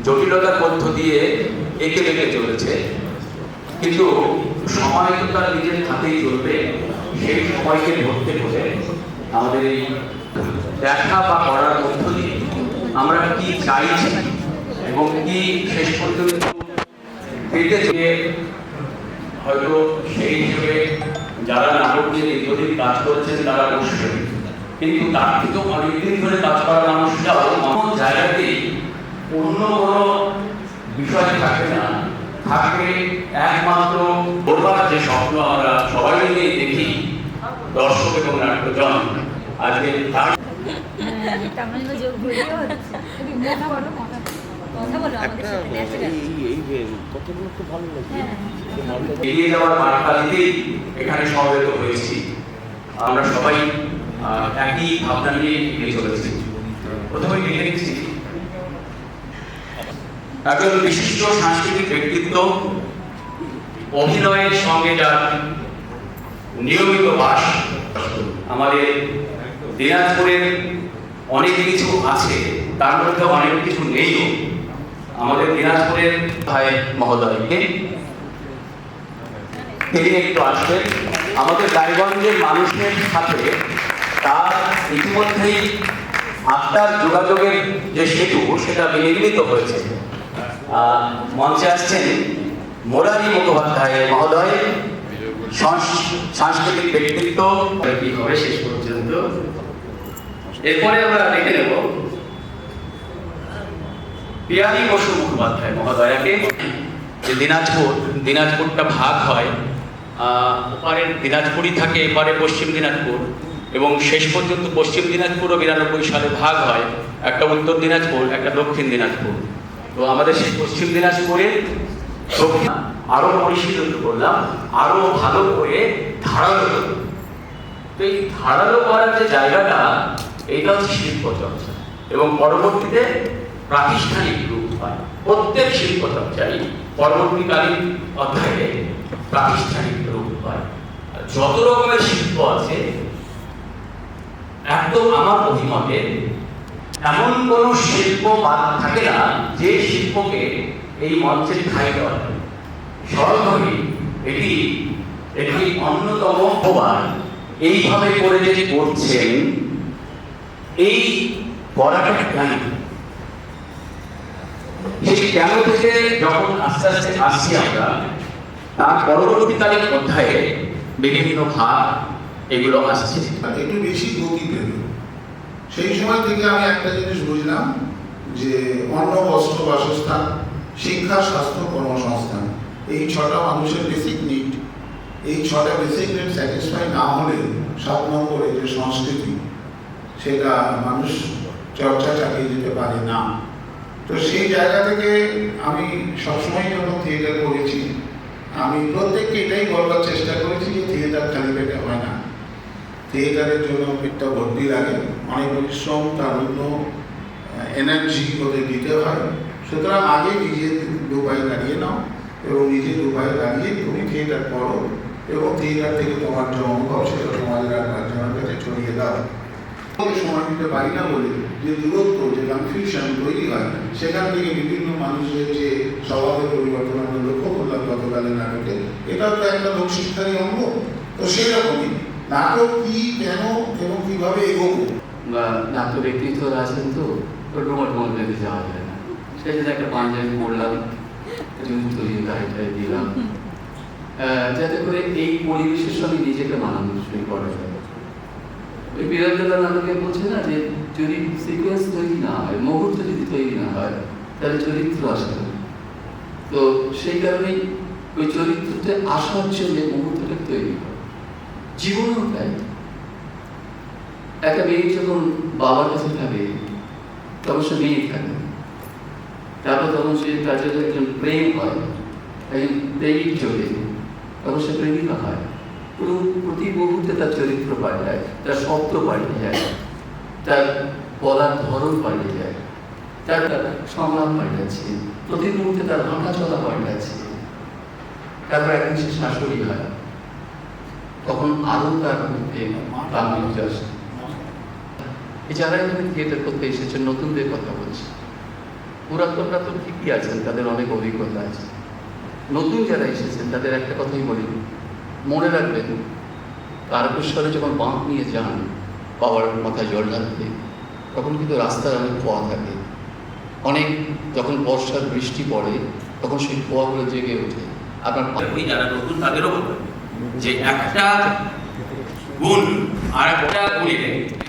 জটিলতার মধ্য দিয়ে এঁকে বেঁকে চলেছে, কিন্তু সময় তো তার নিজের হাতেই চলবে। সেই সময়কে ধরতে হলে আমাদের এই দেখা বা করার মধ্য দিয়ে আমরা কি চাইছি এবং কি শেষ পর্যন্ত পেতে চেয়ে হয়তো সেই হিসেবে যারা নাটক নিয়ে দীর্ঘদিন কাজ করেছেন তারা অবশ্যই, কিন্তু তার থেকেও অনেকদিন ধরে কাজ করা মানুষরাও এমন জায়গাতেই অন্য কোনো বিষয় থাকে না, থাকে একমাত্র বলবার যে স্বপ্ন আমরা সবাই মিলে দেখি দর্শক এবং নাট্যজন। আজকে তার এগিয়ে যাওয়ার বার্তা দিতেই এখানে সমবেত হয়েছি। আমরা সবাই একই ভাবনা নিয়ে এগিয়ে চলেছি। প্রথমে দেখে নিচ্ছি একজন বিশিষ্ট সাংস্কৃতিক ব্যক্তিত্ব, অভিনয়ের সঙ্গে যার নিয়মিত বাস। আমাদের দিনাজপুরের অনেক কিছু আছে, তার মধ্যে অনেক কিছু নেই। আমাদের দিনাজপুরের ভাই মহোদয়কে তিনি একটু আসবেন। আমাদের রায়গঞ্জের মানুষের সাথে তার ইতিমধ্যেই আত্মার যোগাযোগের যে সেতু সেটা বিনির্মিত হয়েছে। মঞ্চে আসছেন মুরারি মুখোপাধ্যায় মহোদয়, সাংস্কৃতিক ব্যক্তিত্ব। কি হবে শেষ পর্যন্ত, এরপরে আমরা দেখে নেব পিয়ারি বসু মুখোপাধ্যায় মহোদয়াকে। যে দিনাজপুরটা ভাগ হয়, ওপারে দিনাজপুরই থাকে, এপারে পশ্চিম দিনাজপুর, এবং শেষ পর্যন্ত পশ্চিম দিনাজপুরও 92 সালে ভাগ হয়, একটা উত্তর দিনাজপুর একটা দক্ষিণ দিনাজপুর। তো আমাদের সেই পশ্চিম দিনাজপুরের আরো পরিশীলিত করলাম, আরো ভালো করে ধারালো। তো এই ধারালো করার যে জায়গাটা, এইটা হচ্ছে শিল্প চর্চা, এবং পরবর্তীতে প্রাতিষ্ঠানিক রূপ হয়। প্রত্যেক শিল্প চর্চাই পরবর্তীকালীন অধ্যায়ে প্রাতিষ্ঠানিক রূপ হয়। যত রকমের শিল্প আছে, একদম আমার অভিমতে এমন কোন শিল্প বাদ থাকে না যে শিল্পকে এই মঞ্চে ঠাঁই দেওয়া যায়। সরলভাবে এটি একটি অন্যতম প্রবাদ। এইভাবে করে যে করছেন, এই করাটা কেন, সেই কেন থেকে যখন আস্তে আস্তে আসছি আমরা, তার পরবর্তীকালীন অধ্যায়ে বিভিন্ন ভাগ এগুলো আসছে। একটু বেশি গতি পেল। সেই সময় থেকে আমি একটা জিনিস বুঝলাম যে অন্ন, বস্ত্র, বাসস্থান, শিক্ষা, স্বাস্থ্য, কর্মসংস্থান, এই 6টা মানুষের বেসিক নিড। এই 6টা বেসিক নিড স্যাটিসফাই না হলে 7 নম্বরে যে সংস্কৃতি, সেটা মানুষ চর্চা চালিয়ে যেতে পারে না। তো সেই জায়গা থেকে আমি সবসময় যখন থিয়েটার করেছি, আমি প্রত্যেককে এটাই বলবার চেষ্টা করেছি যে থিয়েটার খালি পেটে হয় না। থিয়েটারের জন্য পেটটা ভর্তি লাগে, অনেক পরিশ্রম, তারুণ্য, এনার্জি ওদের দিতে হয়। সুতরাং আগে নিজের 2 পায়ে দাঁড়িয়ে নাও, এবং নিজে 2 পায়ে দাঁড়িয়ে তুমি থিয়েটার করো, এবং থিয়েটার থেকে তোমার যে অনুভব সেটা তোমাদের আর পাঁচজনের কাছে ছড়িয়ে দাও। সময় দিতে পারি না বলে যে দূরত্ব, যে কনফিউশন তৈরি হয়, সেখান থেকে বিভিন্ন মানুষের যে স্বভাবের পরিবর্তন আমরা লক্ষ্য করলাম গতকালের নাটকে। এটা তো একটা লোকশিক্ষারই অঙ্গ। তো সেই রকমই নাটক কি, কেন এবং কিভাবে এগোবো। নাট্য ব্যক্তিত্ব আছেন, তো রুমাল বেঁধে যাওয়া যায় না। সেই জন্য একটা পাঞ্জাবি পড়লাম, গাড়িটায় দিলাম, যাতে করে এই পরিবেশের সঙ্গে নিজেকে মানানো শুরু করা যায়। ওই বিরাজদাদা নাটকে বলছে না যে যদি সিকোয়েন্স তৈরি না হয়, মুহূর্ত যদি তৈরি না হয়, তাহলে চরিত্র আসে না। তো সেই কারণেই ওই চরিত্রতে আসার জন্য মুহূর্তটা তৈরি হয়। জীবনেও তাই। একটা মেয়ে যখন বাবার কাছে থাকে, তখন সে মেয়ে থাকে। তারপর তখন সে তার জন্য একজন প্রেম হয়, একজন প্রেমিক চলে, তখন সে প্রেমিকা হয়। প্রতি মুহূর্তে তার চরিত্র পাল্টায়, তার শব্দ পাল্টে যায়, তার বলার ধরন পাল্টে যায়, তার সংলাপ পাল্টাচ্ছে, প্রতি মুহূর্তে তার হাঁটা চলা পাল্টাচ্ছে। তারপর একদিন সে শাশুড়ি হয়, তখন আরো তার মধ্যে গাম্ভীর্য আসে। যারা এখানে থিয়েটার করতে এসেছে, নতুনদের কথা বলছি, পুরাতনরা তো ঠিকই আছেন, তাদের অনেক অভিজ্ঞতা আছে। নতুন যারা এসেছেন তাদের একটা কথাই বলি, মনে রাখবেন তারকেশ্বরে যখন বাঁক নিয়ে যান বাবার মাথায় জল ঢালতে, তখন কিন্তু রাস্তায় অনেক কুয়া থাকে। অনেক যখন বর্ষার বৃষ্টি পড়ে তখন সেই কুয়াগুলো জেগে ওঠে। আপনার আপনি যারা নতুন তাদেরও বলবেন যে একটা গুণ আর একটা গুণে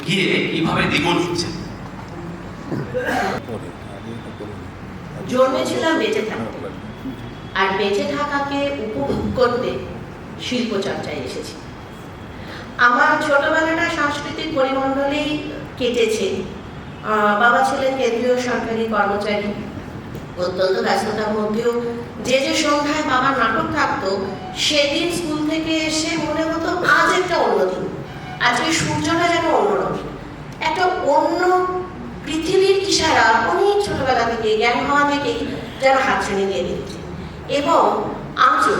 গিয়ে কিভাবে দ্বিগুণ হচ্ছে। জন্মেছিলাম বেঁচে থাকতে, আর বেঁচে থাকাকে উপভোগ করতে শিল্প চর্চায় এসেছি। আমার ছোটবেলাটা সাংস্কৃতিক পরিমণ্ডলেই কেটেছে। বাবা ছিলেন কেন্দ্রীয় সরকারি কর্মচারী। অত্যন্ত ব্যস্ততার মধ্যেও যে সন্ধ্যায় বাবার নাটক থাকতো, সেদিন স্কুল থেকে এসে মনে হতো আজ একটা অন্যদিন, আজকে সূর্যটা যেন অন্যরকম, একটা অন্য পৃথিবীর ইশারা অনেক ছোটবেলা থেকে, জ্ঞান হওয়া থেকেই যেন হাতছানি দিয়ে দিচ্ছে। এবং আজও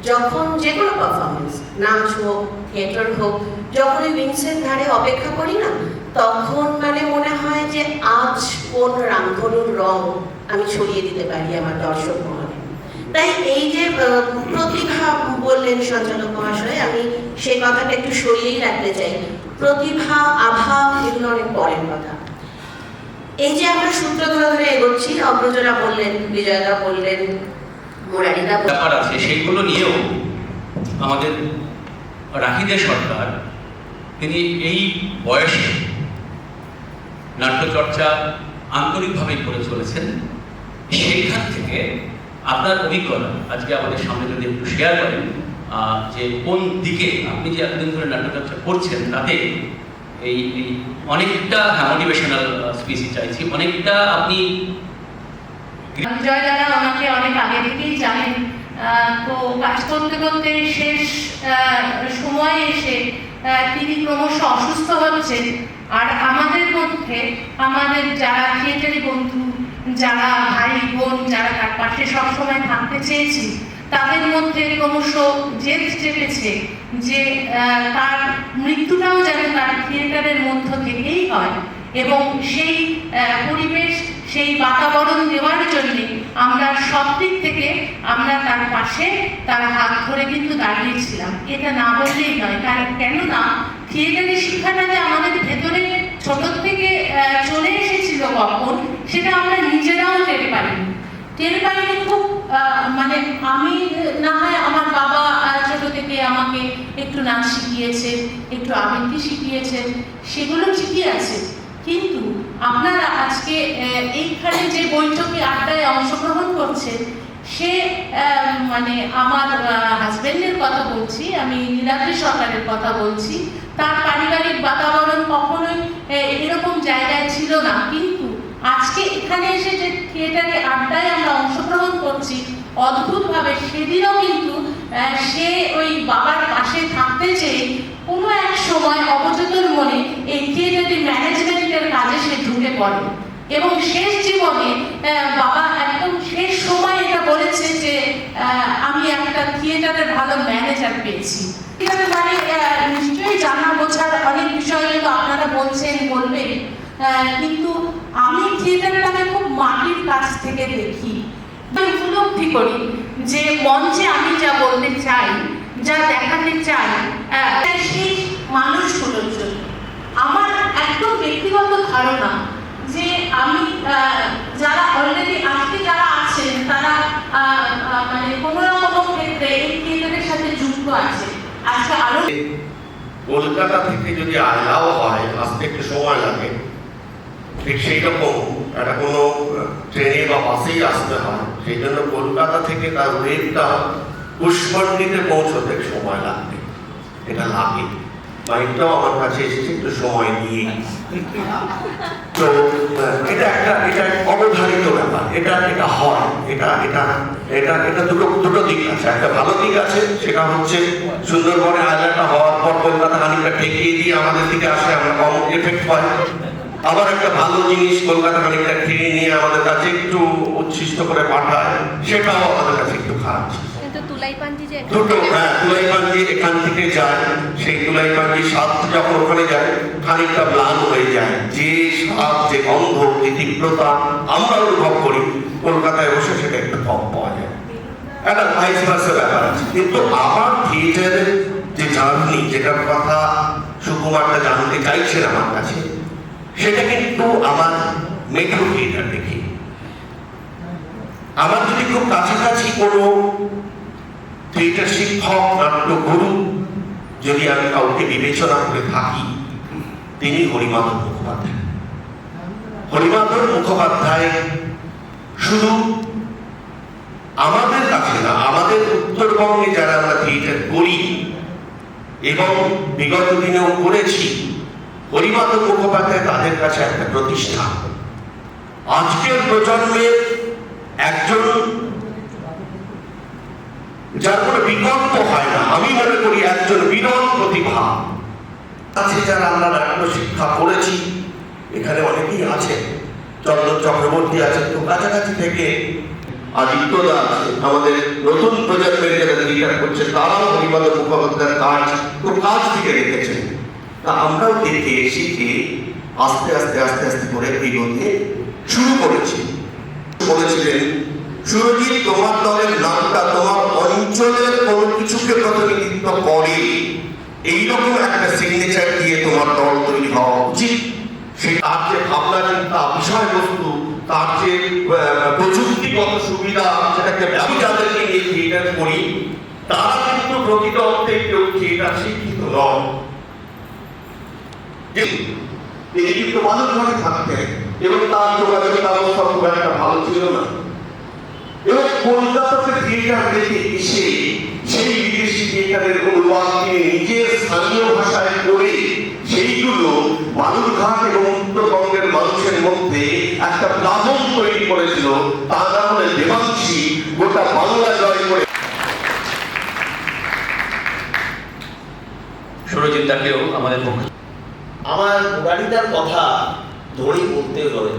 যখন যে কোনো পারফরমেন্স, নাচ হোক, থিয়েটার হোক, যখন ওই উইংসের ধারে অপেক্ষা করি না, তখন মানে মনে হয় যে আজ কোন রামধনুর রং আমি ছড়িয়ে দিতে পারি আমার দর্শক মহলে। তাই এই যে প্রতিভা বললেন সঞ্চালক মহাশয়, আমি সেই কথাটা একটু সরিয়েই রাখতে চাই। প্রতিভা, আভা এগুলো অনেক পরের কথা। এই যে আমরা সূত্র ধরে ধরে এগোচ্ছি, অগ্রজরা বললেন, বিজয়দা বললেন, মুরারিদা ব্যাপার আছে, সেইগুলো নিয়েও আমাদের রাহিদে সরকার তিনি এই বয়সে নাট্যচর্চা আন্তরিকভাবে করে চলেছেন। সেইখান থেকে আপনার অভিজ্ঞতা আজকে আমাদের সামনে যদি একটু শেয়ার করেন, যে কোন দিকে আপনি যে এতদিন ধরে নাট্যচর্চা করছেন তাতে এই অনেকটা মোটিভেশনাল স্পিচই চাইছি, অনেকটা আপনি জয় দাদা আমাকে অনেক আগে থেকেই জানেন। তো কাজ করতে করতে শেষ সময়ে এসে তিনি ক্রমশ অসুস্থ হচ্ছেন। আর আমাদের মধ্যে আমাদের যারা থিয়েটারি বন্ধু, যারা ভাই বোন, যারা তার পাশে সবসময় থাকতে চেয়েছি, তাদের মধ্যে ক্রমশ জেদ চেপেছে যে তার মৃত্যুটাও যেন তার থিয়েটারের মধ্য থেকেই হয়। এবং সেই পরিবেশ, সেই বাতাবরণ দেওয়ার জন্য আমরা সব দিক থেকে আমরা তার পাশে, তার হাত ধরে কিন্তু দাঁড়িয়েছিলাম। এটা না বললেই নয়, কারণ কেননা থিয়েটারের শিক্ষাটা যে আমাদের ভেতরে ছোট থেকে চলে এসেছিল কখন, সেটা আমরা নিজেরাও টের পাইনি। খুব মানে আমি না হয় আমার বাবা ছোট থেকে আমাকে একটু নাচ শিখিয়েছে, একটু আবৃত্তি শিখিয়েছেন, সেগুলো ঠিকই আছে। কিন্তু আপনারা আজকে এইখানে যে বৈঠকে আড্ডায় অংশগ্রহণ করছেন, সে মানে আমার হাজবেন্ডের কথা বলছি, আমি নীলাদ্রি সরকারের কথা বলছি। তার পারিবারিক বাতাবরণ কখনোই এরকম জায়গায় ছিল না, কিন্তু আজকে এখানে এসে যে থিয়েটারে আড্ডায় আমরা অংশগ্রহণ করছি, অদ্ভুতভাবে সেদিনও কিন্তু সে ওই বাবার পাশে থাকতে চেয়ে কোনো এক সময় অবচেতন মনে এই থিয়েটারের ম্যানেজমেন্টের কাজে সে ঢুকে পড়ে। এবং শেষ জীবনে বাবা একদম শেষ সময় এটা বলেছে যে আমি একটা থিয়েটারের ভালো ম্যানেজার পেয়েছি। মানে নিশ্চয়ই জানা বোঝার অনেক বিষয় কিন্তু আপনারা বলছেন, বলবেন, কিন্তু আমি থিয়েটারটাকে খুব মাটির কাছ থেকে দেখি, উপলব্ধি করি যে মঞ্চে আমি যা বলতে চাই, যা দেখাতে চাই, সেই মানুষগুলোর জন্য আমার একদম ব্যক্তিগত ধারণা যে আমি যারা অলরেডি আজকে যারা আছেন, তারা মানে কোনো না কোনো ক্ষেত্রে এই থিয়েটারের সাথে যুক্ত আছে। আজকে আরো কলকাতা থেকে যদি আলাও হয়, আসতে একটু সময় লাগে, ঠিক সেই রকম একটা কোনো ট্রেনে বা বাসেই আসতে হয়। সেই জন্য কলকাতা থেকে তার ওয়েবটা পুষ্করণীতে পৌঁছতে সময় লাগবে, এটা লাগে। বাইকটাও আমার কাছে এসেছে একটু সময় নিয়ে। তো এটা অবধারিত ব্যাপার, এটা হয়, এটা দুটো দিক আছে। একটা ভালো দিক আছে, সেটা হচ্ছে সুন্দরবনে আয়লাটা হওয়ার পর কলকাতা খানিকটা ঠেকিয়ে দিয়ে আমাদের দিকে আসে, আমরা কম এফেক্ট হয়। আবার একটা ভালো জিনিস কলকাতা খানিকটা খেয়ে নিয়ে আমাদের কাছে একটু উচ্ছিষ্ট করে পাঠায়, সেটাও আমাদের কাছে একটু খারাপ। দুটো, হ্যাঁ, তুলাইপাঞ্জি এখান থেকে যায়, সেই তুলাইপাঞ্জি স্বাদ যখন ওখানে যায় খানিকটা ম্লান হয়ে যায়। যে স্বাদ, যে গন্ধ, যে তীব্রতা আমরা অনুভব করি, কলকাতায় বসে সেটা একটু কম পাওয়া যায়, একটা ভাইস ভার্সা ব্যাপার আছে। কিন্তু আমার থিয়েটারের যে জার্নি, যেটার কথা সুকুমারটা জানতে চাইছেন আমার কাছে, সেটা কিন্তু আমার মেট্রো থিয়েটার দেখি। আমার যদি খুব কাছাকাছি কোনো থিয়েটার শিক্ষক, নাট্যগুরু যদি আমি কাউকে বিবেচনা করে থাকি, তিনি হরিমাধব মুখোপাধ্যায়। হরিমাধব মুখোপাধ্যায় শুধু আমাদের কাছে না, আমাদের উত্তরবঙ্গে যারা আমরা থিয়েটার করি এবং বিগত দিনেও করেছি, হরিমাধব মুখোপাধ্যায় তাদের কাছে একটা প্রতিষ্ঠা। আজকের প্রজন্মের একজন যার কোনো বিকল্প হয় না, আমি মনে করি একজন বিরল প্রতিভা আছে। যারা আমরা নাট্য শিক্ষা করেছি, এখানে অনেকেই আছে, চন্দন চক্রবর্তী আছে, তো কাছাকাছি থেকে আদিত্যদা আছে, আমাদের নতুন প্রজন্মের যারা থিয়েটার করছে তারাও হরিমাধব মুখোপাধ্যায়ের কাজ খুব কাছ থেকে দেখেছেন। তা আমরাও দেখে শিখে আস্তে আস্তে আস্তে আস্তে করে এগোতে শুরু করেছি। বলেছিলেন, সুরজিৎ, তোমার দলের নামটা তোমার অঞ্চলের কোনো কিছুকে প্রতিনিধিত্ব করে, এইরকম একটা সিগনেচার দিয়ে তোমার দল তৈরি হওয়া উচিত। সেই তার যে ভাবনা চিন্তা, বিষয়বস্তু, তার যে প্রযুক্তিগত সুবিধা, সেটাকে আমি যাদেরকে নিয়ে থিয়েটার করি, তারা কিন্তু প্রকৃত অর্থে কেউ থিয়েটার শিক্ষিত নয়। তিনি কিন্তু মানুষভাবে থাকতেন এবং তার যোগাযোগ ব্যবস্থা খুব একটা ভালো ছিল না। এবং কলকাতাতে থিয়েটার দেখে এসে সেই বিদেশি থিয়েটারের অনুবাদ তিনি নিজের স্থানীয় ভাষায় করে সেইগুলো বালুরঘাট এবং উত্তরবঙ্গের মানুষের মধ্যে একটা প্লাবন তৈরি করেছিল। তার নাম হলে দেবাংশী, গোটা বাংলা জয় করে। সুরজিৎ দাকেও আমাদের পক্ষে আমার মুরারিদার কথা ধরেই বলতে হবে,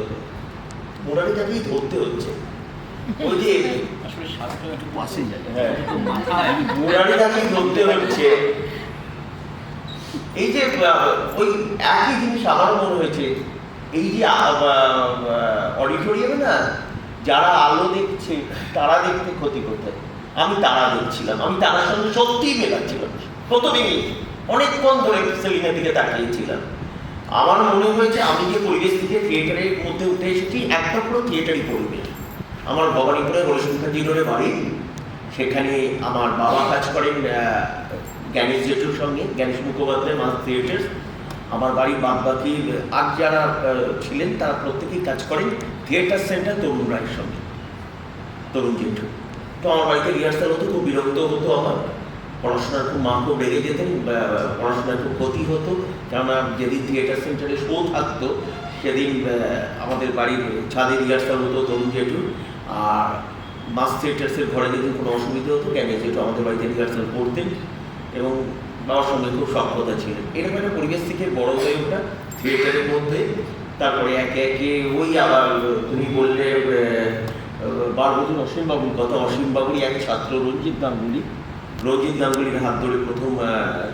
মুরারিদাকেই ধরতে হচ্ছে। ওই যে মুরারিদাকেই ধরতে হচ্ছে। এই যে ওই একই জিনিস আমার মনে হয়েছে, এই যে অডিটোরিয়ামে না যারা আলো দেখছে তারা দেখতে ক্ষতি করতে, আমি তারা দেখছিলাম, আমি তারার সঙ্গে সত্যিই মেলাচ্ছিলাম। প্রথমেই অনেকক্ষণ ধরে সেলিনের দিকে তাকিয়েছিলাম। আমার মনে হয়েছে আমি যে পরিবেশ থেকে থিয়েটারের মধ্যে উঠে এসেছি, একটা পুরো থিয়েটারই পরিবেশ। আমার ভবানীপুরে হরিশঙ্করজি রোডে বাড়ি, সেখানে আমার বাবা কাজ করেন জ্ঞানেশ জেঠুর সঙ্গে, জ্ঞানেশ মুখোপাধ্যায় মাস থিয়েটার্স। আমার বাড়ির বাদবাকি আর যারা ছিলেন তারা প্রত্যেকেই কাজ করেন থিয়েটার সেন্টার তরুণ রায়ের সঙ্গে, তরুণ জেঠু। তো আমার বাড়িতে রিহার্সাল হতো, খুব বিরক্ত হতো আমার, পড়াশোনার খুব মা খুব রেগে যেতেন, পড়াশোনার খুব ক্ষতি হতো। কেননা যেদিন থিয়েটার সেন্টারে শো থাকতো সেদিন আমাদের বাড়ির ছাদে রিহার্সাল হতো তরুণ জেঠু, আর মাস থিয়েটার্সের ঘরে যদি কোনো অসুবিধা হতো জ্ঞানেশ জেঠু আমাদের বাড়িতে রিহার্সাল করতেন এবং বাবার সঙ্গে খুব সক্ষতা ছিলেন। এরকম একটা পরিবেশ থেকে বড় হয়ে ওঠা থিয়েটারের মধ্যে। তারপরে একে একে ওই আবার তুমি বললে বারবতুন অসীমবাবুর কথা, অসীমবাবুরই এক ছাত্র রঞ্জিত গাঙ্গুলি, রঞ্জিত গাঙ্গুলির হাত ধরে প্রথম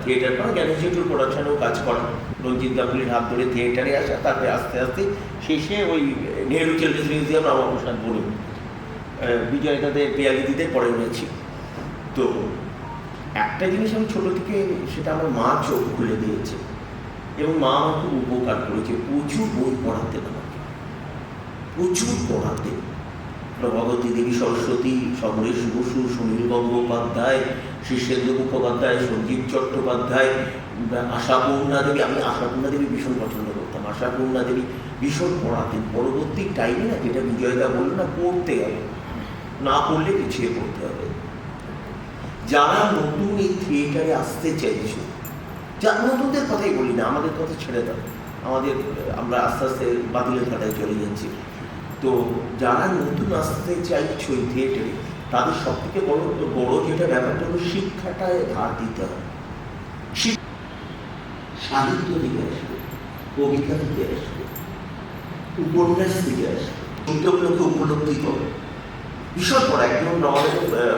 থিয়েটার করা, জ্ঞানেশ জেঠুর প্রোডাকশনেও কাজ করা, রঞ্জিত গাঙ্গুলির হাত ধরে থিয়েটারে আসা, তারপরে আস্তে আস্তে শেষে ওই নেহরু চিলড্রেন্স মিউজিয়াম রামাপ্রসাদ বলুন, বিজয় তাদের পেয়ালিদিদের পরে রয়েছি। তো একটা জিনিস আমি ছোটো থেকে, সেটা আমার মা চোখ খুলে দিয়েছে এবং মা আমার খুব উপকার করেছে। প্রচুর বই পড়াতেন আমাকে, প্রচুর পড়াতেন। প্রভাবতী দেবী সরস্বতী, সমরেশ বসু, সুনীল গঙ্গোপাধ্যায়, শীর্ষেন্দু মুখোপাধ্যায়, সঞ্জীব চট্টোপাধ্যায়, আশাপূর্ণা দেবী। আমি আশাপূর্ণা দেবী ভীষণ পছন্দ করতাম। আশাপূর্ণা দেবী ভীষণ পড়াতেন। পরবর্তী টাইমে না, যেটা বিজয়দা বললো না, পড়তে হবে, না পড়লে পিছিয়ে পড়তে হবে। যারা নতুন এই থিয়েটারে আসতে চাইছে, যা নতুনদের কথাই বলি না, আমাদের কথা ছেড়ে দাও, আমরা আস্তে আস্তে বাতিলের খাতায় চলে যাচ্ছি। তো যারা নতুন আসতে চাইছো এই থিয়েটারে, তাদের সব থেকে বড় যেটা ব্যাপারটা হলো শিক্ষাটায় ধার দিতে হবে। সাহিত্য থেকে আসবে, কবিতা থেকে আসবে, উপন্যাস থেকে আসবে, চিন্তাগুলোকে উপলব্ধি করো। ভীষণ পড়া। একজন আমাদের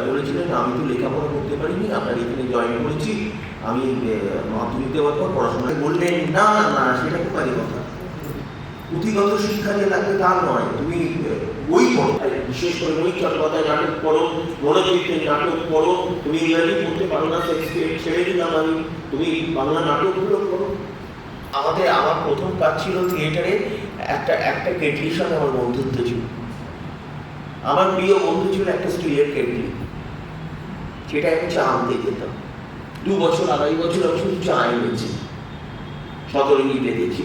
বলেছিলেন, আমি তো লেখাপড়া করতে পারিনি, আপনার এখানে জয়েন করেছি, আমি মাধ্যমিক দেওয়ার পর পড়াশোনায় বললেন না না না, সেটা খুব আগে কথা। পুঁথিগত শিক্ষা যে লাগবে তা নয়, তুমি বই পড়ো। বিশেষ করে রোহিত চট্টোপাধ্যায় নাটক পড়ো, মনোজিতের নাটক পড়ো, তুমি ইংরাজি পড়তে পারো না শেক্সপিয়ার ছেড়ে দিলাম আমি, তুমি বাংলা নাটকগুলো পড়ো। আমার প্রথম কাজ ছিল থিয়েটারে একটা কেটলির সাথে আমার বন্ধুত্ব ছিল। আমার প্রিয় বন্ধু ছিল একটা স্টিলের কেটলি, সেটা আমি চা আনতে যেতাম। 2 বছর 2.5 বছর আমি শুধু চা এনেছি, শতরঙ্গি বেঁধেছি।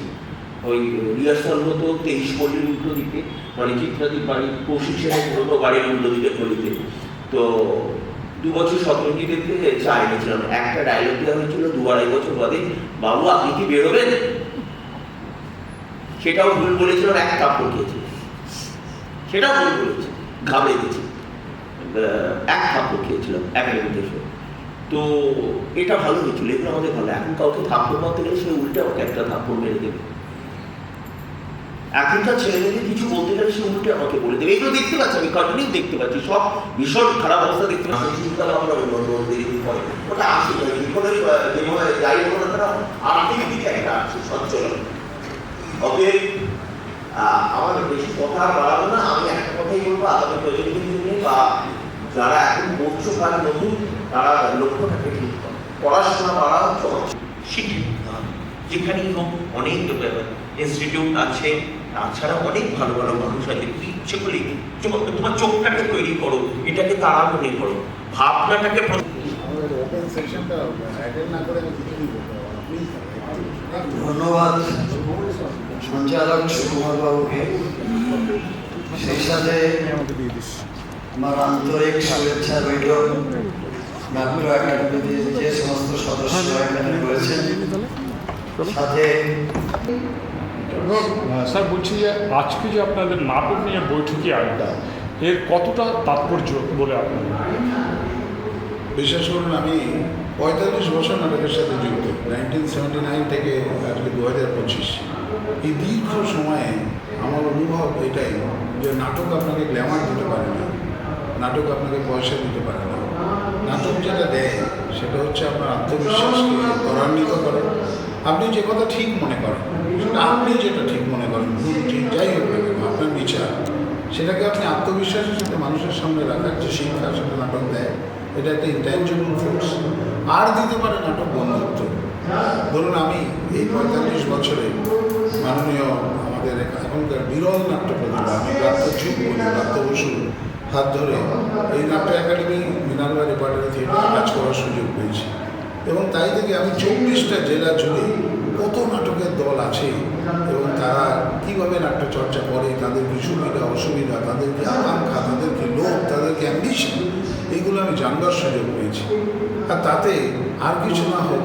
ওই রিহার্সাল হতো 23 পল্লীর উল্টো দিকে, মানে চিত্রাদির বাড়ি কৌশিক সেনের পুরোনো বাড়ির উল্টো দিকে গলিতে। তো 2 বছর শতরঙ্গি বেঁধে চা এনেছিলাম। একটা ডায়লগ দেওয়া হয়েছিল 2-2.5 বছর বাদে, বাবু আপনি কি বেরোবেন? সেটাও ভুল বলেছিলাম, 1 কাপ খেয়েছি, সেটাও ভুল বলেছি, ঘাবড়ে গেছি। 1 কাপ খেয়েছিলাম একাডেমিতে এসে। তো এটা ভালো হয়েছিল, এগুলো আমাদের ভালো। এখন কাউকে থাপ্পড় মারতে গেলে সে উল্টে আমাকে একটা থাপ্পড় মেরে দেবে। এখনকার ছেলেমেয়েদের কিছু বলতে গেলে সে উল্টে আমাকে বলে দেবে। এগুলো দেখতে পাচ্ছি, আমি কন্টিনিউ দেখতে পাচ্ছি, সব ভীষণ খারাপ অবস্থা দেখতে পাচ্ছি। ওটা আসে যেভাবে যাই বলো না, তারা আর্থিক দিকে একটা আছে সচ্ছলন। অতএব আমার বেশি কথা বাড়াবো না, আমি একটা কথাই বলবো, আগামী প্রজন্মের জন্য বা যারা এখন পড়ছো কাজ নতুন, তারা লক্ষ্যটাকে ঠিক করে পড়াশোনা বাড়াও, শিখে যেখানেই হোক। অনেক ইনস্টিটিউট আছে, তাছাড়া অনেক ভালো ভালো মানুষ আছে। সেগুলি তোমার চোখটাকে তৈরি করো, এটাকে তারা মনে করো, ভাবনাটাকে। ধন্যবাদ সঞ্চালক সুকুমার বাবুকে, সেই সাথে আমার আন্তরিক শুভেচ্ছা রইল নাট্য একাডেমির যে সমস্ত সদস্য এখানে রয়েছেন। সাথে স্যার বলছি যে আজকে যে আপনাদের নাটক নিয়ে বৈঠকি আড্ডা, এর কতটা তাৎপর্য বলে আপনার? বিশেষ করুন আমি 45 বছর নাটকের সাথে যুক্ত, 1979 থেকে আজকে 2025। এই দীর্ঘ সময়ে আমার অনুভব এটাই যে নাটক আপনাকে গ্ল্যামার দিতে পারে না, নাটক আপনাকে পয়সা দিতে পারে না। নাটক যেটা দেয় সেটা হচ্ছে আপনার আত্মবিশ্বাসকে ত্বরান্বিত করে। আপনি যে কথা ঠিক মনে করেন, সেটা আপনি যেটা ঠিক মনে করেন, ঠিক যাই হোক না কেন আপনার বিচার, সেটাকে আপনি আত্মবিশ্বাসের সাথে মানুষের সামনে রাখার যে শিক্ষা, সেটা নাটক দেয়। এটা একটা ইনট্যাঞ্জিবল ফোর্স। আর দিতে পারে নাটক বন্ধুত্ব। ধরুন আমি এই 45 বছরে মাননীয় আমাদের এখনকার বিরল নাট্য প্রতিভা, আমি ব্রাত্যযুগ বলি, ব্রাত্য বসুর হাত ধরে এই নাট্য একাডেমি মিনার্ভা রেপার্টরি থিয়েটারে কাজ করার সুযোগ পেয়েছি। এবং তাই থেকে আমি 24টা জেলা জুড়ে কত নাটকের দল আছে এবং তারা কীভাবে নাট্য চর্চা করে, তাদের কি সুবিধা অসুবিধা, তাদের কি আকাঙ্ক্ষা, তাদের কি লোভ, তাদের কি অ্যাম্বিশন, এইগুলো আমি জানবার সুযোগ পেয়েছি। আর তাতে আর কিছু না হোক,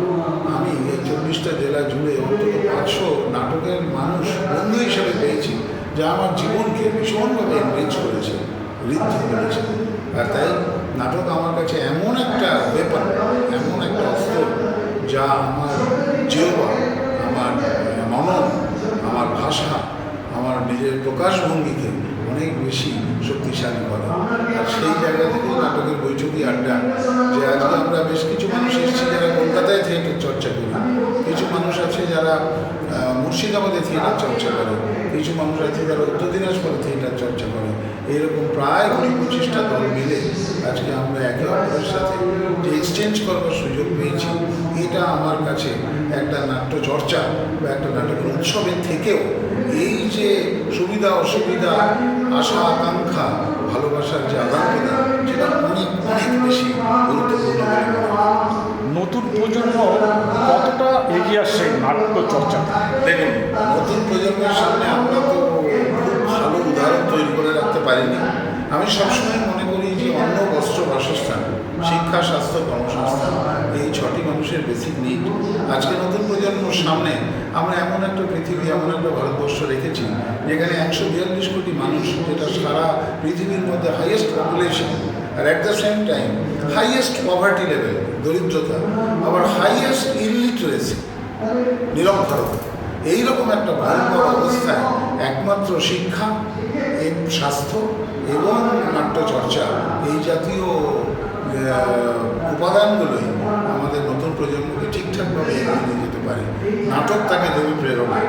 আমি এই 24টা জেলা জুড়ে অন্তত 500 নাটকের মানুষ বন্ধু হিসেবে পেয়েছি, যা আমার জীবনকে ভীষণভাবে এনরিচ করেছে, ঋদ্ধ করেছে। আর তাই নাটক আমার কাছে এমন একটা ব্যাপার, এমন একটা অস্ত্র, যা আমার জিহ্বা, আমার মনন, আমার ভাষা, আমার নিজের প্রকাশভঙ্গিকে অনেক বেশি শক্তিশালী করে। আর সেই জায়গা থেকে নাটকের বৈঠকি আড্ডা, যে আজকে আমরা বেশ কিছু মানুষ এসেছি যারা কলকাতায় থিয়েটার চর্চা করি, কিছু মানুষ আছে যারা মুর্শিদাবাদে থিয়েটার চর্চা করে, কিছু মানুষ আছে যারা উত্তর দিনাজপুরে থিয়েটার চর্চা করে। এইরকম প্রায় 20-25টা দল মিলে আজকে আমরা একে অপরের সাথে যে এক্সচেঞ্জ করবার সুযোগ পেয়েছি, এটা আমার কাছে একটা নাট্য চর্চা বা একটা নাটকের উৎসবের থেকেও এই যে সুবিধা অসুবিধা, আশা আকাঙ্ক্ষা, ভালোবাসার যে আদান প্রদান, সেটা অনেক অনেক বেশি গুরুত্বপূর্ণ বলে মনে হয়। নতুন প্রজন্ম কতটা এগিয়ে আসছে নাট্য চর্চা? দেখুন, নতুন প্রজন্মের সামনে আমরা তো খুব ভালো উদাহরণ তৈরি করে রাখতে পারিনি। আমি সবসময় মনে করি যে অন্ন, বস্ত্র, বাসস্থান, শিক্ষা, স্বাস্থ্য, কর্মসংস্থান, এই 6টি মানুষের বেসিক নিড। আজকে নতুন প্রজন্মের সামনে আমরা এমন একটা পৃথিবী, এমন একটা ভারতবর্ষ রেখেছি যেখানে 142 কোটি মানুষ, যেটা সারা পৃথিবীর মধ্যে হাইয়েস্ট পপুলেশন, আর at the same time highest poverty level, দরিদ্রতা, আবার হাইয়েস্ট ইলিটারেসি, নিরক্ষরতা। এইরকম একটা ভয়ঙ্কর অবস্থায় একমাত্র শিক্ষা, স্বাস্থ্য এবং নাট্যচর্চা, এই জাতীয় উপাদানগুলোই আমাদের নতুন প্রজন্মকে ঠিকঠাকভাবে এগিয়ে নিয়ে যেতে পারে। নাটক তাকে দেবে প্রেরণা,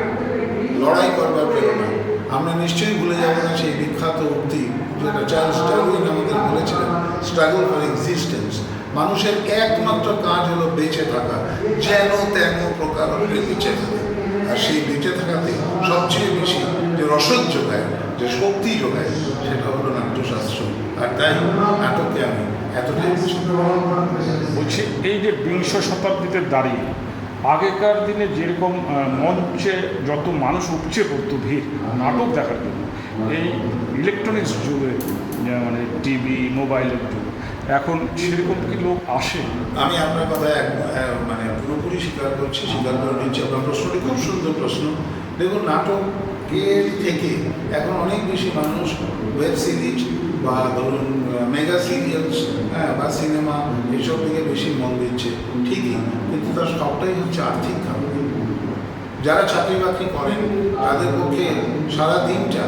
লড়াই করবার প্রেরণা। আমরা নিশ্চয়ই ভুলে যাব না সেই বিখ্যাত উক্তি, যেটা চার্লস ডারউইন আমাদের বলেছিলেন, স্ট্রাগল ফর এক্সিস্টেন্স। মানুষের একমাত্র কাজ হলো বেঁচে থাকা, যেন তেন প্রকার বেঁচে থাকা। আর সেই বেঁচে থাকাতে সবচেয়ে বেশি যে রসদ যোগায়, যে শক্তি যোগায়, সেটা হলো নাট্যশাস্ত্র। আর তাই নাটককে আমি এতটাই বলছি, এই যে বিংশ শতাব্দীতে দাঁড়িয়ে আগেকার দিনে যেরকম মঞ্চে যত মানুষ উপচে পড়তো ভিড় নাটক দেখার জন্য, এই ইলেকট্রনিক্স যুগে মানে টিভি মোবাইলের যুগে এখন সেরকম কি লোক আসে? আমি আপনার কথা মানে পুরোপুরি স্বীকার করে নিচ্ছি। আপনার প্রশ্নটি খুব সুন্দর প্রশ্ন। দেখুন, নাটকের থেকে এখন অনেক বেশি মানুষ ওয়েব সিরিজ বা ধরুন মেগা সিরিয়ালস, বা সিনেমা, এসব দিকে বেশি মন দিচ্ছে ঠিকই, কিন্তু তার সবটাই হচ্ছে আর্থিক কারণ। যারা চাকরি বাকরি করেন তাদের পক্ষে সারা দিনটা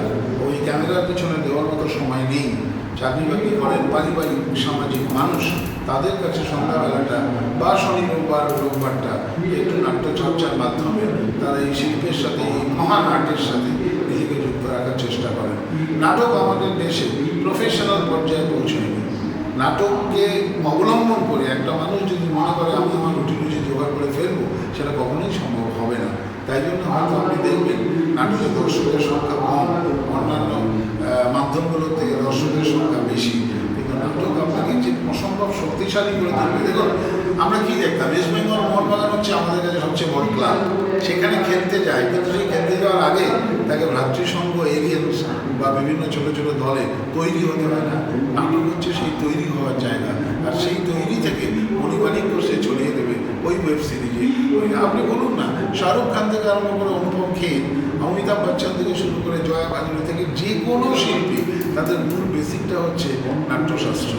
ওই ক্যামেরার পিছনে দেওয়ার মতো সময় নেই। চাকরি বাকরি করেন পারিবারিক সামাজিক মানুষ, তাদের কাছে সন্ধ্যাবেলাটা বা শনি রোববারটা একটু নাট্যচর্চার মাধ্যমে তারা এই শিল্পের সাথে, এই মহান আর্টের সাথে নিজেকে যুক্ত রাখার চেষ্টা করেন। নাটক আমাদের দেশে প্রফেশনাল পর্যায়ে পৌঁছয়নি। নাটককে অবলম্বন করে একটা মানুষ যদি মনে করে আমি আমার রুটি জোগাড় করে ফেলবো, সেটা কখনোই সম্ভব হবে না। তাই জন্য হয়তো আপনি দেখবেন নাটকের দর্শকের সংখ্যা কম, অন্যান্য মাধ্যমগুলোর থেকে দর্শকের সংখ্যা বেশি, কিন্তু নাটক আপনাকে যে অসম্ভব শক্তিশালী করে তুলবে। দেখুন, আমরা কি দেখতাম, ওয়েস্ট বেঙ্গল মোহনবাগান হচ্ছে আমাদের কাছে সবচেয়ে বড় ক্লাব, সেখানে খেলতে যায়, কিন্তু সেই খেলতে যাওয়ার আগে তাকে ভ্রাতৃসংঘ, এরিয়েন্স বা বিভিন্ন ছোটো ছোটো দলে তৈরি হতে হয় না? নাটক হচ্ছে সেই তৈরি হওয়ার জায়গা, আর সেই তৈরি থেকে মণিমাণিক্য সে ছড়িয়ে দেবে ওই ওয়েব সিরিজে। আপনি বলুন না, শাহরুখ খান থেকে আরম্ভ করে অনুপম খের, অমিতাভ বচ্চন থেকে শুরু করে জয়া বাজরি থেকে যে কোনো শিল্পী, তাদের মূল বেসিকটা হচ্ছে নাট্যশাস্ত্র।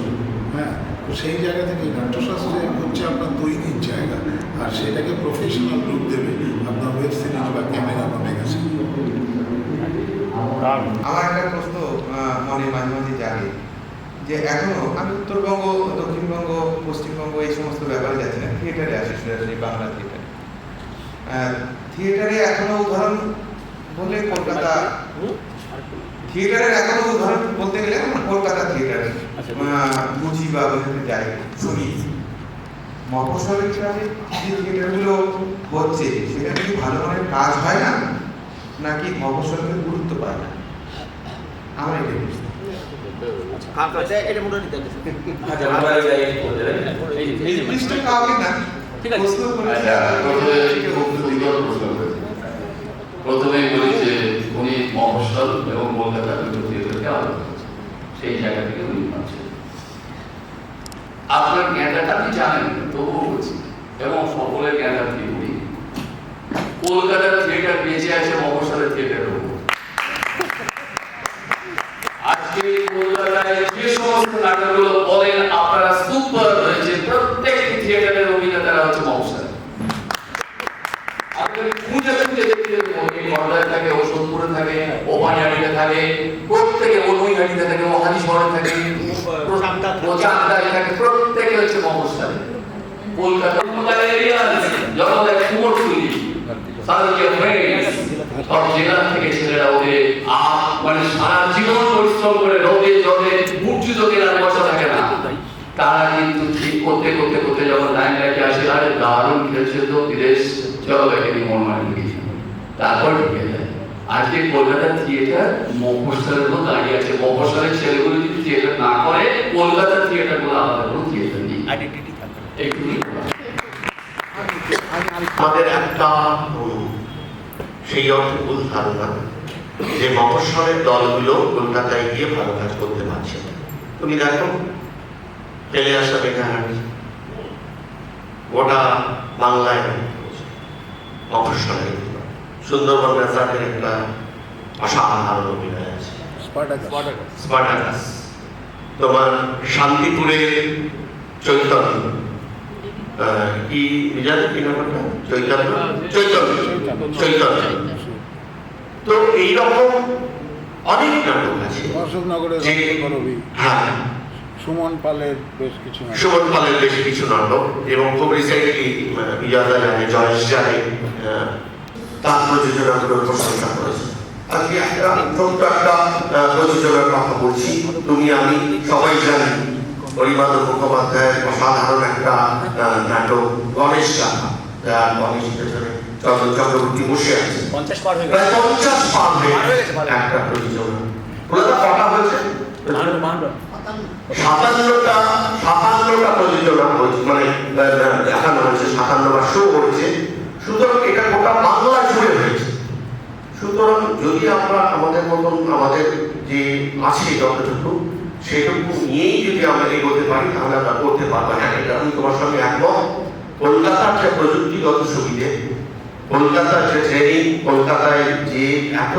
হ্যাঁ, তো সেই জায়গা থেকে নাট্যশাস্ত্রে হচ্ছে আপনার তৈরির জায়গা, আর সেটাকে প্রফেশনাল রূপ দেবে আপনার ওয়েব সিরিজ বা ক্যামেরা বা ম্যাগাজিন। আমার একটা প্রশ্ন মনে মাঝে মাঝে জাগে যে এখনো আমি উত্তরবঙ্গ, দক্ষিণবঙ্গ, পশ্চিমবঙ্গ এই সমস্ত ব্যাপারে যাচ্ছি না, থিয়েটারে আসি, সরাসরি বাংলা থিয়েটারে। থিয়েটারে এখনো উদাহরণ বললে কলকাতা, থিয়েটারের এখনো উদাহরণ বলতে গেলে কলকাতা থিয়েটারে বুঝি বা বোঝাতে যাই শুনি। মফস্বলের যে থিয়েটারগুলো হচ্ছে সেটা কি ভালো মানের কাজ হয় না, নাকি মফস্বলের গুরুত্ব পায় না? আমার এটা প্রথমেই বলি যে উনি মফস্বল এবং কলকাতার থিয়েটারকে আলাদা করেছেন, সেই জায়গা থেকে উনি পাচ্ছেন। আপনার জ্ঞানটা আপনি জানেন, তবুও বলছি, এবং সকলের জ্ঞান আপনি বলি, কলকাতার থিয়েটার বেঁচে আছে মফস্বলের থিয়েটারের উপর। আজকে কলকাতায় যে সমস্ত নাটকগুলো বলেন আপনারা সুপার হয়েছে, প্রত্যেকটি থিয়েটারের অভিনেতারা হচ্ছে মফস্বল। আপনারা খুঁজে খুঁজে দেখতে পর্দায় থাকে, ও সোদপুরে থাকে, ও পানিহাটিতে থাকে, প্রত্যেকে ও নৈহাটিতে থাকে, ও হালিশহরে থাকে, ও চাকদায় থাকে, প্রত্যেকে হচ্ছে মফস্বল। কলকাতা এরিয়া জগতের কুমোরটুলি সব জেলা থেকে ছেলেরা ওদের মানে সারা জীবন পরিশ্রম করে রোদে জলে বুটজুতো কেনার বসা থাকে না। তারা কিন্তু ঠিক করতে করতে করতে যখন লাইন লাইটে আসে, আরে দারুণ খেলছে তো, বিদেশ চলো এখানে মন মানে ঢুকিয়েছে, তারপর ঢুকে যায়। আজকে কলকাতার থিয়েটার মফস্বলের মতো দাঁড়িয়ে আছে। মফস্বলের ছেলেগুলো যদি থিয়েটার না করে, কলকাতার থিয়েটার গুলো আমাদের কোনো থিয়েটার নেই। আমাদের একটা সেই অর্থে ভুল ধারণা যে মফস্বলের দলগুলো কলকাতায় গিয়ে ভালো কাজ করতে পারছে না। তুমি দেখো, ফেলে আসা বেকার গোটা বাংলায় মফস্বলে সুন্দরবন রেজার্টের একটা অসাধারণ অভিনয় আছে, স্পার্টাকাস। তোমার শান্তিপুরের চৈতন্য, কি বিজাত কি নামটা, চৈতন্য, চৈতন্য। তো এইরকম অনেক নাটক আছে। হ্যাঁ, সুমন পালের বেশ কিছু নাটক, এবং খুব রিসেন্টলি বিজয়া জানে, জয়েশ জানে তার প্রযোজনা করে প্রশংসা করেছে। আজকে একটা ছোট্ট একটা প্রযোজনার কথা বলছি। তুমি আমি সবাই জানি হরিমাধব মুখোপাধ্যায়ের অসাধারণ একটা নাটক গণেশ গাথা, গণেশ চন্দ্র চক্রবর্তী বসে আছে, প্রায় 50 পার হয়ে একটা প্রযোজনা। কলকাতা কটা হয়েছে? 57টা প্রযোজনা হয়েছে, মানে দেখানো হয়েছে, 57বার শো করেছে। সুতরাং এটা গোটা বাংলা জুড়ে হয়েছে। সুতরাং যদি আমরা আমাদের মতন আমাদের যে আছে যতটুকু সেটুকু নিয়েই যদি আমরা এগোতে পারি তাহলে আমরা করতে পারবো। হ্যাঁ, এটা আমি তোমার সঙ্গে একমত। কলকাতার যে প্রযুক্তিগত সুবিধে, কলকাতার যে ট্রেনিং, কলকাতায় যে এত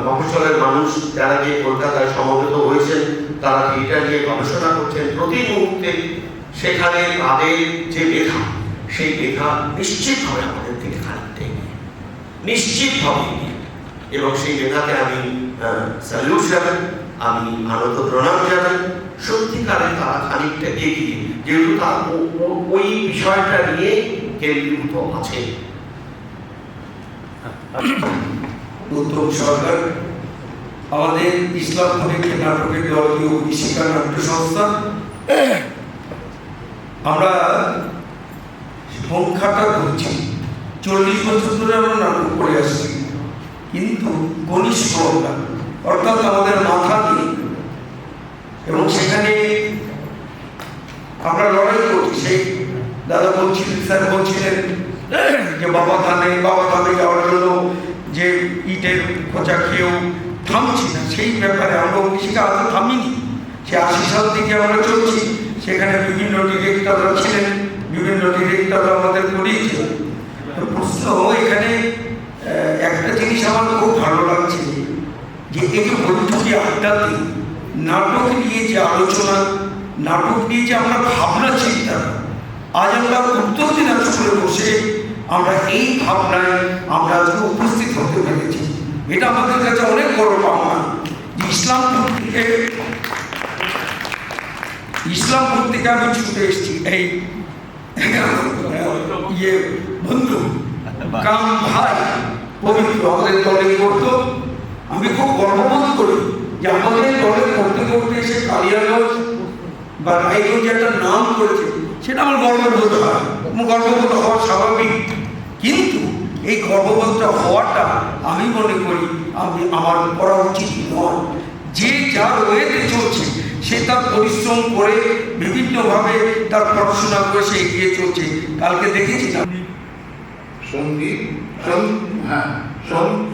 মফস্বলের মানুষ যারা যে কলকাতায় সমবেত হয়েছেন, তারা থিয়েটার নিয়ে গবেষণা করছেন প্রতি মুহূর্তে, সেখানে তাদের যে মেধা, সেই মেধা নিশ্চিতভাবে আমাদের থেকে খানিকটা এগিয়ে, নিশ্চিতভাবে এগিয়ে। এবং সেই মেধাকে আমি স্যালুট জানাই, আমি আনন্দ প্রণাম জানাই। সত্যিকারে তারা খানিকটা এগিয়ে, যেহেতু তার ওই বিষয়টা নিয়ে কেন্দ্রীভূত আছে। উত্তম সরকার আমাদের ইসলামপুরে একটি নাটকের দলীয় বিশিকা নাট্য সংস্থা। আমরা সংখ্যাটা ধরছি, 40 বছর ধরে আমরা নাটক করে আসছি, কিন্তু ঘনিষ্ঠ অর্থাৎ আমাদের মাথা নেই। এবং সেখানে আমরা লড়াই করছি। সেই দাদা বলছিলেন, স্যার বলছিলেন যে বাবা ধামে যাওয়ার জন্য যে ইটের খোঁচা খেয়েও থামছি না, সেই ব্যাপারে আমরা অভিষেকে আদৌ থামিনি। সে 80 সাল থেকে আমরা চলছি। সেখানে বিভিন্ন ডিরেক্টররা ছিলেন, বিভিন্ন ডিরেক্টররা আমাদের করিয়েছিলেন। প্রশ্ন এখানে একটা জিনিস আমার খুব ভালো লাগছে, যে এই যে বৈঠকি আড্ডাতে নাটক নিয়ে যে আলোচনা, নাটক নিয়ে যে আমরা ভাবনা চিন্তা, আজ আমরা উত্তর দিনাজপুরে বসে আমরা এই ভাবনায় আমরা আজকে উপস্থিত হতে পেরেছি। এটা আমাদের কাছে অনেক বড় পাওনা। ইসলামপুর থেকে আমি ছুটে এসেছি, এই বন্ধু কাম ভাই পবিত্র আমাদের দলে করতো। আমি খুব গর্ববোধ করি যে আমাদের দলে করতে করতে এসে কালিয়াগঞ্জ বা রায়গঞ্জ একটা নাম করেছে, সেটা আমার গর্ববোধ হয়। গর্ববোধ হওয়া স্বাভাবিক, কিন্তু এই গর্ববোধটা হওয়াটা আমি মনে করি আমার করা উচিত নয়। যে যার ওয়েতে চলছে, সে তার পরিশ্রম করে বিভিন্নভাবে তার পড়াশোনা করে সে এগিয়ে চলছে। কালকে দেখেছি না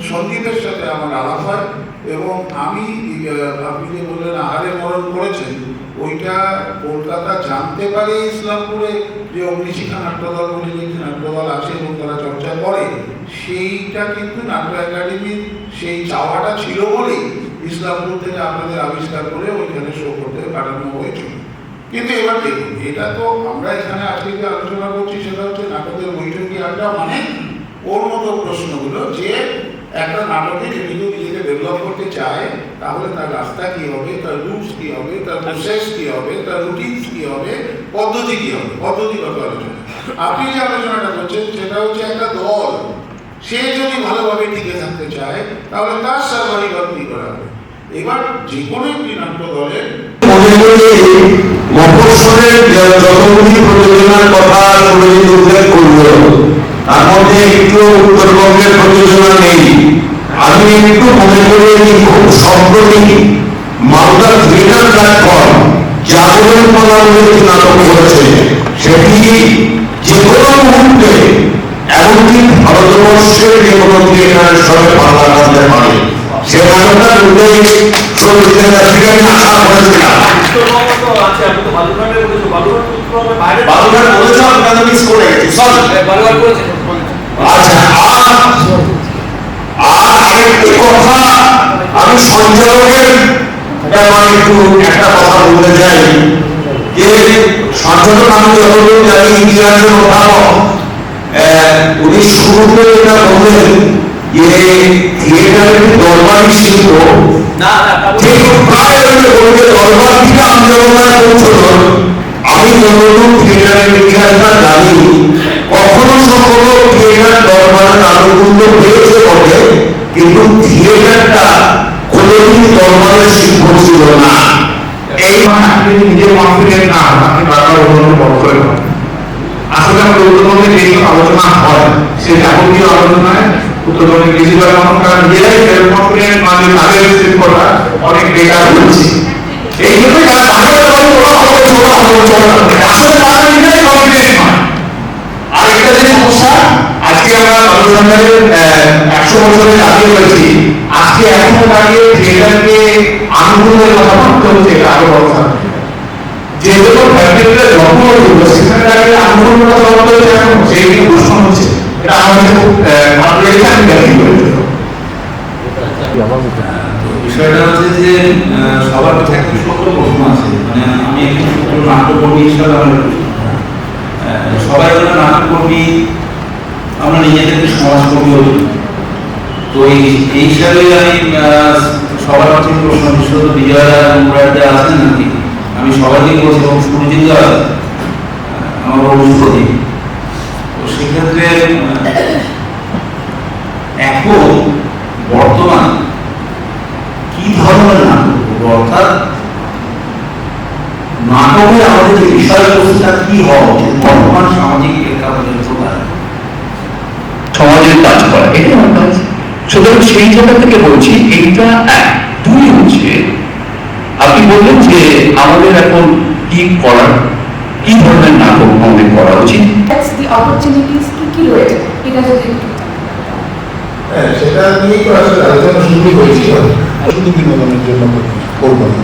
সন্দীপের সাথে আমার আলাপ হয়, এবং আমি আপনি যে বললেন আহারে মরণ করেছেন, ওইটা কলকাতা জানতে পারে ইসলামপুরে যে অগ্নিশিখা নাট্যদল বলে যে নাট্যদল আছে এবং তারা চর্চা করে, সেইটা কিন্তু নাট্য একাডেমির সেই চাওয়াটা ছিল বলেই ইসলামপুর থেকে আপনাদের আবিষ্কার করে ওইখানে শো করতে পাঠানো হয়েছিল। কিন্তু এবার দেখুন, এটা তো আমরা এখানে আজকে যে আলোচনা করছি সেটা হচ্ছে নাটকের বৈঠকি আড্ডা, মানে ওর মতো প্রশ্নগুলো যে একটা নাটকে যদি নিজেকে ডেভেলপ করতে চায় তাহলে তার রাস্তা কি হবে, তার রুটস কি হবে, তার প্রসেস কি হবে, তার রুটিনস কি হবে, পদ্ধতি কি হবে, পদ্ধতিগত আলোচনা। আপনি যে আলোচনাটা করছেন সেটা হচ্ছে একটা দল, সে যদি ভালোভাবে টিকে থাকতে চায় তাহলে তার সার্ভাইভাল কি করা হবে। এবার যে কোনো একটি নাট্য দলের মফস্বলের যতগুলি প্রযোজনার কথা সুরজিৎ উল্লেখ করল, তার মধ্যে একটু উত্তরবঙ্গের প্রযোজনা নেই। আমি একটু মনে করি খুব সম্প্রতি মালদা থিয়েটার প্ল্যাটফর্ম জাগরণ বলে নাটক করেছে, সেটি যে কোনো মুহূর্তে এমনকি ভারতবর্ষের যে কোনো থিয়েটারের সঙ্গে পাল্লা করতে পারে। সে নাটকটা উল্লেখ সুরজিতের কাছ থেকে আমি আশা করেছিলাম। বালুঘাট বলেছ, আপনারা মিস করে গেছি, সরি বালুঘাট বলেছে। আচ্ছা, আর আরেকটি কথা আমি সঞ্চালকের একটু একটা কথা বলতে চাই, যে সঞ্চালক আমি যতদূর জানি ইতিহাসের মোতাবেক উনি শুরুতে এটা বললেন যে থিয়েটারের দরবারি শিল্প ঠিক প্রায় দরবার থেকে আন্দোলন পৌঁছল। আমি যতদূর থিয়েটারের ইতিহাসটা জানি, কখনো সম্ভব থিয়েটার দরবারের আনুকূল্য পেয়েছে বটে, কিন্তু থিয়েটারটা কোনোদিন দরবারের শিল্প ছিল না। এই আপনি নিজে কনফিডেন্ট না আপনি বারবার অন্যকে বড় করে পাবেন। আসলে আমাদের উত্তরবঙ্গে যে আলোচনা হয় সে যাবতীয় আলোচনায় উত্তরবঙ্গে বেশিরভাগ মানুষ তারা নিজেরাই সেলফ কনফিডেন্ট মানে তাদের শিল্পটা অনেক বেকার হচ্ছে। এই জন্য যারা বাংলা বলে ওরা আমাকে ছোড়া আসলে তারা নিজেরাই কনফিডেন্ট নয়। আর একটা যে সমস্যা আজকে আমরা জনসংখ্যার 100 বছরে দাঁড়িয়ে রয়েছি, আজকে এখনো দাঁড়িয়ে থিয়েটারকে আন্দোলনের কথা ভাবতে হচ্ছে, এটা আরো বড় কথা। যে কোনো ফ্যামিলিতে যখন হলো সেখানে দাঁড়িয়ে আন্দোলনের কথা ভাবতে হচ্ছে, এখন সেই নিয়ে প্রশ্ন হচ্ছে। এটা আমাদের খুব ভালো লেগেছে, আমি ব্যাখ্যা করেছি। বিষয়টা হচ্ছে যে সবার কাছে একটা ছোট্ট প্রশ্ন আছে, মানে আমি একজন ছোট্ট নাট্যকর্মী হিসাবে সবাই হলো নাট্যকর্মী, আমরা নিজেদেরকে সমাজকর্মী হই। তো এই হিসাবে আমি সবার কাছে প্রশ্ন, বিশেষত বিজয়া মুরারদা আছেন নাকি, আমি সবাইকেই বলছি এবং সুরজিৎ আমার অনুষ্ঠী। তো সেক্ষেত্রে এখন বর্তমান কি ধরনের নাটক, অর্থাৎ নাটকের আমাদের যে বিষয়বস্তুটা কি হওয়া উচিত বর্তমান সামাজিক প্রেক্ষাপটের প্রকার সমাজের কাজ করা, এটাই আমার কাজ। সুতরাং সেই জায়গা থেকে বলছি এইটা এক। দুই হচ্ছে আপনি বললেন যে আমাদের এখন কি করার, কি ধরনের নাটক আমাদের করা উচিত, কি রয়েছে এটা যদি সেটা নিয়েই তো আসলে আলোচনা শুরু হয়েছিল। শুধু বিনোদনের জন্য করবো না,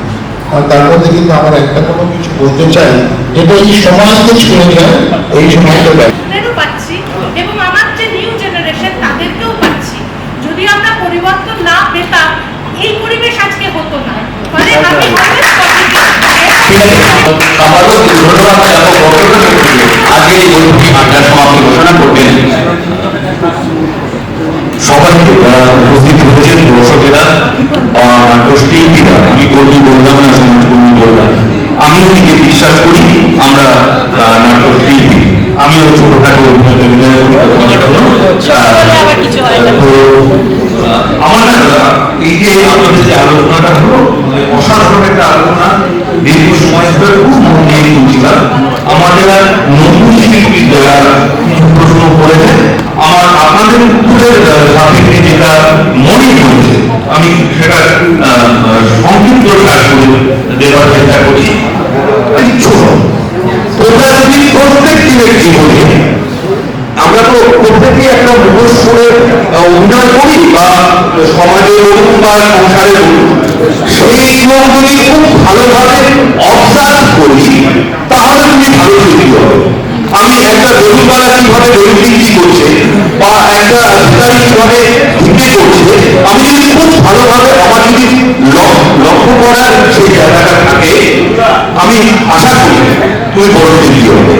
আর তার মধ্যে কিন্তু আমার একটা কোনো কিছু বলতে চাই, যেটা এই সমাজকে ছুঁয়ে যায়, এই সমাজকে পাচ্ছি এবং আমার যে নিউ জেনারেশন তাদেরকেও পাচ্ছি। যদি আমরা পরিবর্তন না পেতাম এই পরিবেশ আজকে হতো না। মানে আমি আজকে এই বৈঠকে আড্ডার সমাপ্তি ঘোষণা করবেন সবাইকে উপস্থিত হয়েছেন দর্শকেরা, নাট্যশিল্পীরা, আমি কর্মী বললাম না, সমাজকর্মী বললাম। আমি নিজে বিশ্বাস করি আমরা নাট্যশিল্পী, আমিও ছোটখাটো আমার এই যে আপনাদের যে আলোচনাটা হলো অসাধারণ একটা আলোচনা, দীর্ঘ সময় ধরে খুব মন দিয়ে শুনছিলাম। আমার যারা নতুন শিল্পী যারা প্রশ্ন করেছেন, আমার আপনাদের উত্তরের সাপেক্ষে যেটা মনে হয়েছে আমি সেটা সংক্ষিপ্ত সার করে দেওয়ার চেষ্টা করছি। ছোট তোমরা যদি প্রত্যেক দিনের জীবনে, আমরা তো প্রত্যেকেই একটা মুখোশ করে অভিনয় করি বা সমাজে বলুন বা সংসারে বলুন, সেইগুলো যদি খুব ভালোভাবে অবজার্ভ করি তাহলে তুমি ভালো শিল্পী হবে। আমি একটা গরুপালা কিভাবে গরু বিক্রি করছে বা একটা অধিকারী কিভাবে ঢুকে করছে, আমি যদি খুব ভালোভাবে আমার যদি লক্ষ্য করার সেই জায়গাটা থাকে, আমি আশা করি তুমি বড় শিল্পী হবে।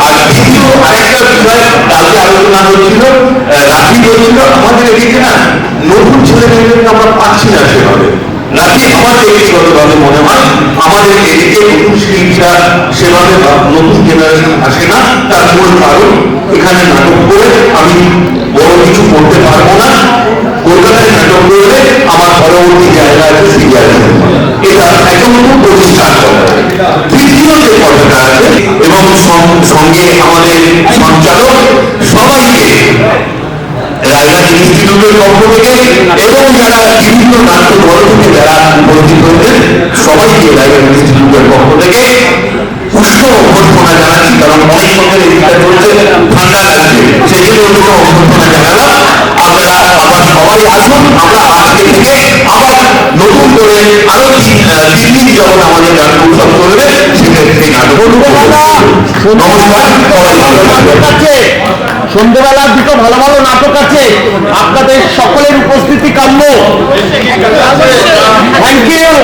আর দ্বিতীয় আরেকটা বিষয় কালকে আলোচনা হচ্ছিল, রাখি বলছিল আমাদের এদিকে না নতুন ছেলে মেয়েদেরকে আমরা পাচ্ছি না সেভাবে। রাখি আমার ব্যক্তিগতভাবে মনে হয় আমাদের এদিকে নতুন শিল্পীরা সেভাবে নতুন জেনারেশন আসে না। তার মূল কারণ এখানে নাটক করে আমি বড় কিছু করতে পারবো না, কলকাতায় নাটক করলে আমার পরবর্তী জায়গা আছে সেই জায়গায়, এটা একটা নতুন প্রতিষ্ঠান করা। তৃতীয় যে কথাটা আছে এবং সঙ্গে আমাদের সঞ্চালক সবাইকে রায়গঞ্জ ইনস্টিটিউটের পক্ষ থেকে এবং যারা বিভিন্ন নাট্য দল থেকে যারা উপস্থিত হয়েছেন সবাইকে রায়গঞ্জ ইনস্টিটিউটের পক্ষ থেকে উষ্ণ অভ্যর্থনা জানাচ্ছি। কারণ অনেক সময় এদিকটা চলছে, ঠান্ডা লাগছে, সেই জন্য অভ্যর্থনা জানালাম। আপনারা আবার সবাই আসুন, আমরা আজকে থেকে আবার নতুন করে আরো দিল্লি যখন আমাদের নাটক উৎসব করবে সেই নাটক নমস্কার, সবাই ভালো থাকবেন। সন্ধ্যেবেলার দুটো ভালো ভালো নাটক আছে, আপনাদের সকলের উপস্থিতি কাম্য। Thank you.